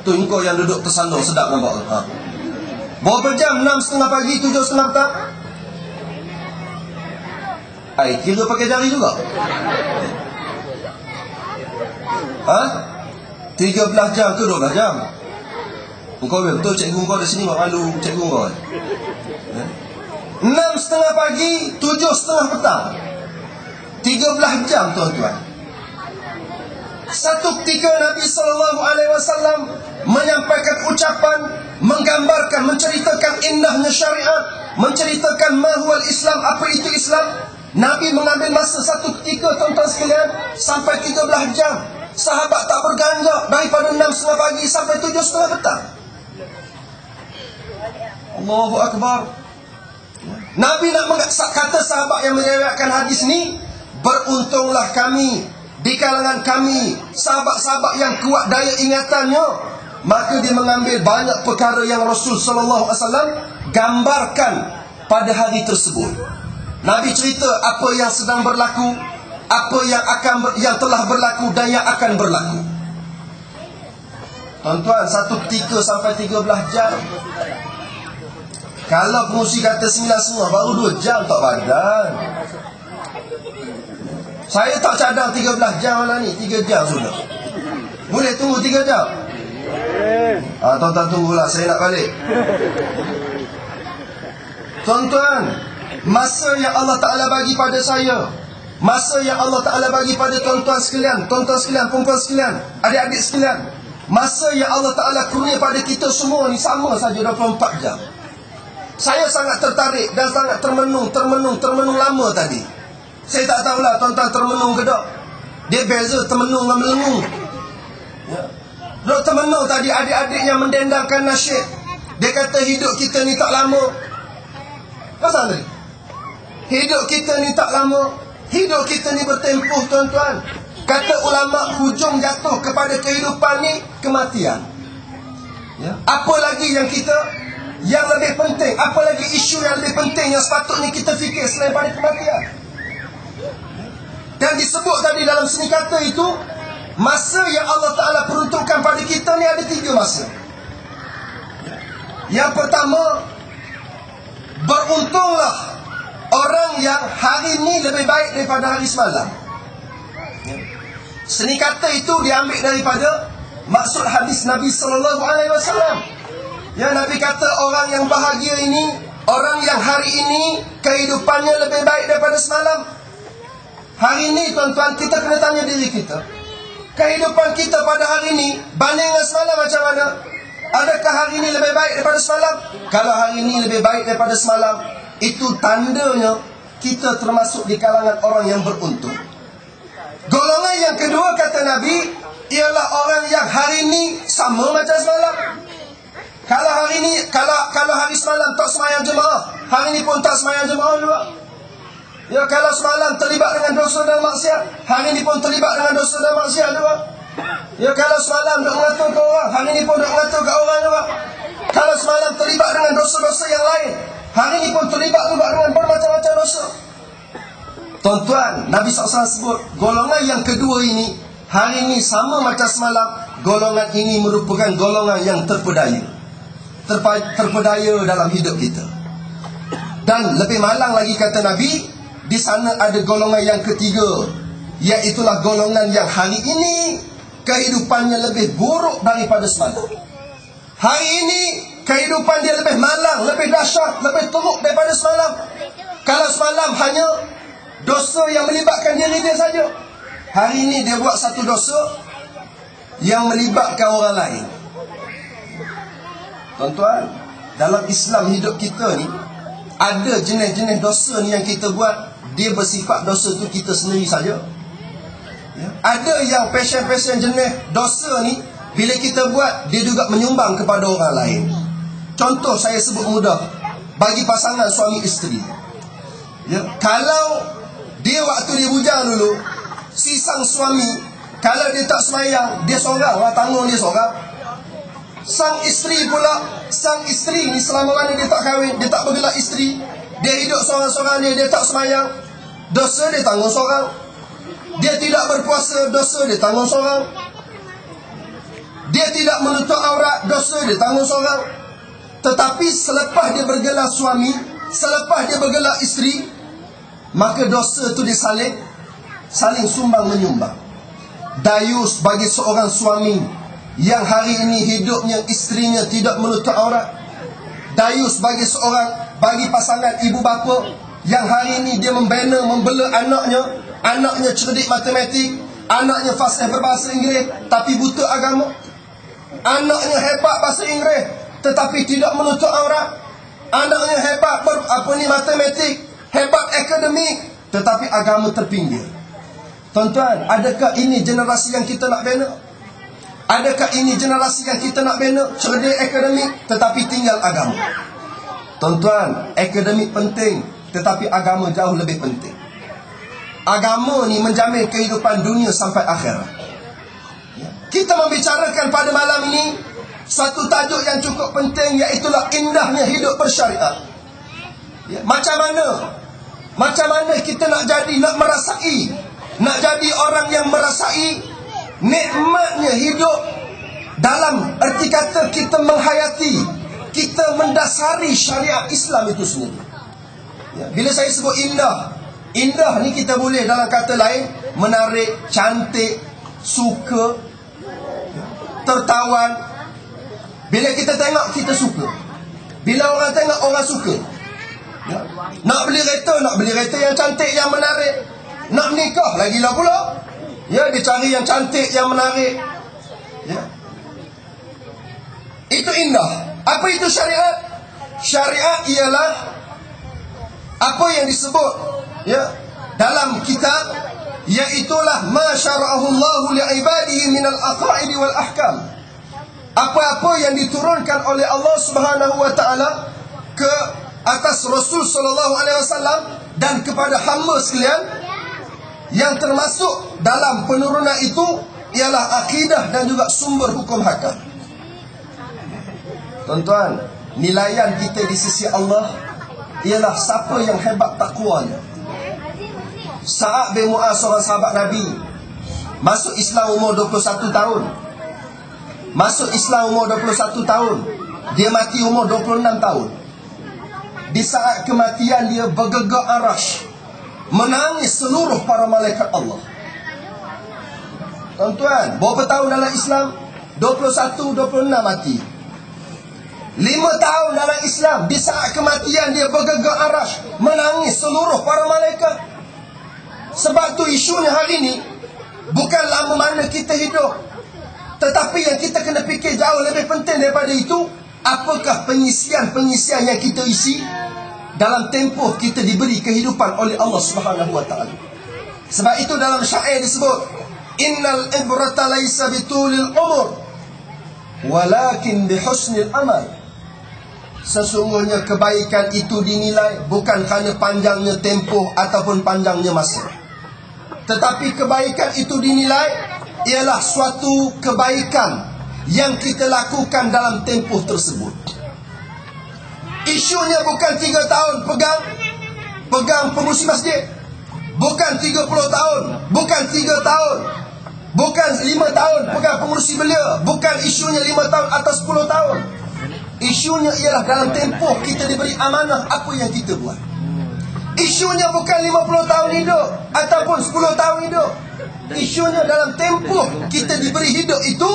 Tu engkau yang duduk tersandung, sedap nampak. Berapa jam? 6:30 pagi, 7:30 petang? Kira pakai jari juga. 13 jam ke 12 jam? Engkau betul cikgu kau di sini buat malu cikgu kau. 6:30 pagi, 7:30 petang. 13 jam tuan-tuan. Satu ketika Nabi SAW menyampaikan ucapan, menggambarkan, menceritakan indahnya syariat, menceritakan mahwal Islam, apa itu Islam. Nabi mengambil masa satu ketika tuan-tuan sekalian sampai 13 jam. Sahabat tak berganjak daripada 6:30 pagi sampai 7:30 petang. Allahu Akbar. Nabi nak kata sahabat yang meriwayatkan hadis ni, beruntunglah kami di kalangan kami, sahabat-sahabat yang kuat daya ingatannya. Maka dia mengambil banyak perkara yang Rasul SAW gambarkan pada hari tersebut. Nabi cerita apa yang sedang berlaku, apa yang telah berlaku dan yang akan berlaku. Tuan-tuan, satu ketika sampai 13 jam. Kalau pengusi kata 9 semua, baru 2 jam tak badan. Saya tak cadang 13 jam lah ni, 3 jam sudah. Boleh tunggu 3 jam? Tuan-tuan tunggulah, saya nak balik. Tuan-tuan, masa yang Allah Ta'ala bagi pada saya, masa yang Allah Ta'ala bagi pada tuan-tuan sekalian, perempuan sekalian, adik-adik sekalian, masa yang Allah Ta'ala kurnia pada kita semua ni sama saja 24 jam. Saya sangat tertarik dan sangat termenung lama tadi. Saya tak tahulah tuan-tuan termenung ke tak. Dia beza termenung dengan melengung. Dr. Menung tadi adik-adiknya mendendangkan nasyid. Dia kata hidup kita ni tak lama. Pasal tadi? Hidup kita ni tak lama. Hidup kita ni bertempuh tuan-tuan. Kata ulama, hujung jatuh kepada kehidupan ni kematian. Apa lagi yang lebih penting? Apa lagi isu yang lebih penting yang sepatutnya kita fikir selain pada kematian? Dan disebut tadi dalam seni kata itu, masa yang Allah Ta'ala peruntukkan pada kita ni ada 3 masa. Yang pertama, beruntunglah orang yang hari ni lebih baik daripada hari semalam. Seni kata itu diambil daripada maksud hadis Nabi SAW. Ya, Nabi kata orang yang bahagia ini, orang yang hari ini kehidupannya lebih baik daripada semalam. Hari ini tuan-tuan, kita kena tanya diri kita, kehidupan kita pada hari ini banding dengan semalam macam mana? Adakah hari ini lebih baik daripada semalam? Kalau hari ini lebih baik daripada semalam, itu tandanya kita termasuk di kalangan orang yang beruntung. Golongan yang kedua kata Nabi ialah orang yang hari ini sama macam semalam. Kalau hari ini, kalau hari semalam tak semayang jemaah, hari ini pun tak semayang jemaah juga. Ya, kalau semalam terlibat dengan dosa dan maksiat, hari ini pun terlibat dengan dosa dan maksiat juga. Ya, kalau semalam dok mengatur ke orang, hari ini pun dok mengatur ke orang juga. Kalau semalam terlibat dengan dosa-dosa yang lain, hari ini pun terlibat juga dengan bermacam-macam dosa. Tuan-tuan, Nabi SAW sebut golongan yang kedua ini hari ini sama macam semalam. Golongan ini merupakan golongan yang terpedaya dalam hidup kita. Dan lebih malang lagi kata Nabi, di sana ada golongan yang ketiga, iaitulah golongan yang hari ini kehidupannya lebih buruk daripada semalam. Hari ini kehidupan dia lebih malang, lebih dahsyat, lebih teruk daripada semalam. Kalau semalam hanya dosa yang melibatkan diri dia saja, hari ini dia buat satu dosa yang melibatkan orang lain. Tuan-tuan, dalam Islam hidup kita ni ada jenis-jenis dosa ni yang kita buat, dia bersifat dosa tu kita sendiri saja. Ada yang passion jenis dosa ni, bila kita buat, dia juga menyumbang kepada orang lain. Contoh saya sebut mudah, bagi pasangan suami isteri. Kalau dia waktu dia bujang dulu, si sang suami, kalau dia tak semayang, dia seorang lah, tanggung dia seorang. Sang isteri ni selama mana dia tak kahwin, dia tak bergelar isteri, dia hidup seorang-seorang dia tak semayang, dosa dia tanggung seorang. Dia tidak berpuasa, dosa dia tanggung seorang. Dia tidak menutup aurat, syariat, dosa dia tanggung seorang. Tetapi selepas dia bergelar suami, selepas dia bergelar isteri, maka dosa tu dia saling sumbang menyumbang. Dayus bagi seorang suami yang hari ini hidupnya isterinya tidak menutup aurat. Dayus bagi pasangan ibu bapa yang hari ini dia membela anaknya cerdik matematik, anaknya fasih berbahasa Inggeris tapi buta agama. Anaknya hebat bahasa Inggeris tetapi tidak menutup aurat. Anaknya hebat matematik, hebat akademik tetapi agama terpinggir. Tuan-tuan, adakah ini generasi yang kita nak bina? Adakah ini generasi yang kita nak bina? Cerdik akademik tetapi tinggal agama. Tuan-tuan, akademik penting tetapi agama jauh lebih penting. Agama ni menjamin kehidupan dunia sampai akhirat. Kita membicarakan pada malam ini satu tajuk yang cukup penting, iaitulah indahnya hidup bersyariat. Macam mana kita nak jadi orang yang merasai nikmatnya hidup, dalam erti kata kita menghayati, kita mendasari syariat Islam itu sendiri. Bila saya sebut indah ni kita boleh dalam kata lain menarik, cantik, suka, tertawan. Bila kita tengok, kita suka. Bila orang tengok, orang suka. Nak beli kereta yang cantik, yang menarik. Nak menikah, lagilah pula. Dia cari yang cantik, yang menarik. Itu indah. Apa itu syariat? Syariat ialah apa yang disebut dalam kitab, iaitulah ma syara'ahu Allahu li'ibadihi minal aqaidi wal ahkam. Apa-apa yang diturunkan oleh Allah Subhanahu wa taala ke atas Rasul sallallahu alaihi wasallam dan kepada hamba sekalian, yang termasuk dalam penurunan itu ialah akidah dan juga sumber hukum hakam. Tuan-tuan, nilaian kita di sisi Allah ialah siapa yang hebat takwanya. Sa'ad bin Mu'az, seorang sahabat Nabi, masuk Islam umur 21 tahun. Masuk Islam umur 21 tahun. Dia mati umur 26 tahun. Di saat kematian dia bergegar arash, menangis seluruh para malaikat Allah. Tuan-tuan, berapa tahun dalam Islam? 21, 26 mati. 5 tahun dalam Islam. Di saat kematian dia bergegar arash, menangis seluruh para malaikat. Sebab tu isunya hari ni bukan lama mana kita hidup, tetapi yang kita kena fikir jauh lebih penting daripada itu, apakah pengisian yang kita isi dalam tempoh kita diberi kehidupan oleh Allah Subhanahu wa taala. Sebab itu dalam syair disebut, innal ibrata laysa bitulil umur walakin bihusnil amal. Sesungguhnya kebaikan itu dinilai bukan kerana panjangnya tempoh ataupun panjangnya masa, tetapi kebaikan itu dinilai ialah suatu kebaikan yang kita lakukan dalam tempoh tersebut. Isunya bukan 3 tahun pegang pengurusi masjid, bukan 30 tahun, bukan 3 tahun, bukan 5 tahun pegang pengurusi belia, bukan isunya 5 tahun atau 10 tahun. Isunya ialah dalam tempoh kita diberi amanah apa yang kita buat. Isunya bukan 50 tahun hidup ataupun 10 tahun hidup. Isunya dalam tempoh kita diberi hidup itu,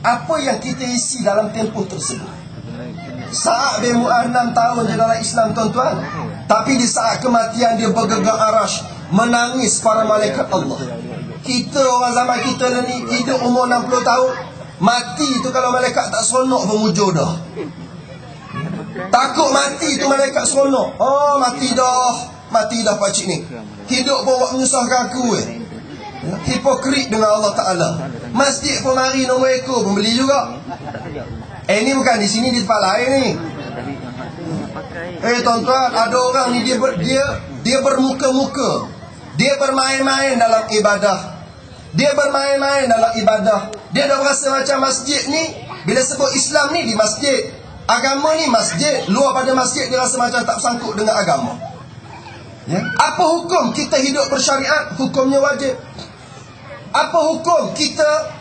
apa yang kita isi dalam tempoh tersebut. Sa'ad bin Mu'az 6 tahun di dalam Islam, tuan-tuan, tapi di saat kematian dia bergegar arash, menangis para malaikat Allah. Kita orang zaman kita ni hidup umur 60 tahun, mati tu kalau malaikat tak seronok pun mujur dah. Takut mati tu malaikat seronok. Oh, mati dah pakcik ni. Hidup pun buat menyusahkan aku hipokrit dengan Allah Ta'ala. Masjid pun mari nombor ekor pun beli juga. Ni bukan di sini, di tempat lain ni. Tuan-tuan, ada orang ni dia bermuka-muka, dia bermain-main dalam ibadah. Dia dah berasa macam masjid ni, bila sebut Islam ni di masjid, agama ni masjid, luar pada masjid dia rasa macam tak sangkut dengan agama. Apa hukum kita hidup bersyariat? Hukumnya wajib. Apa hukum kita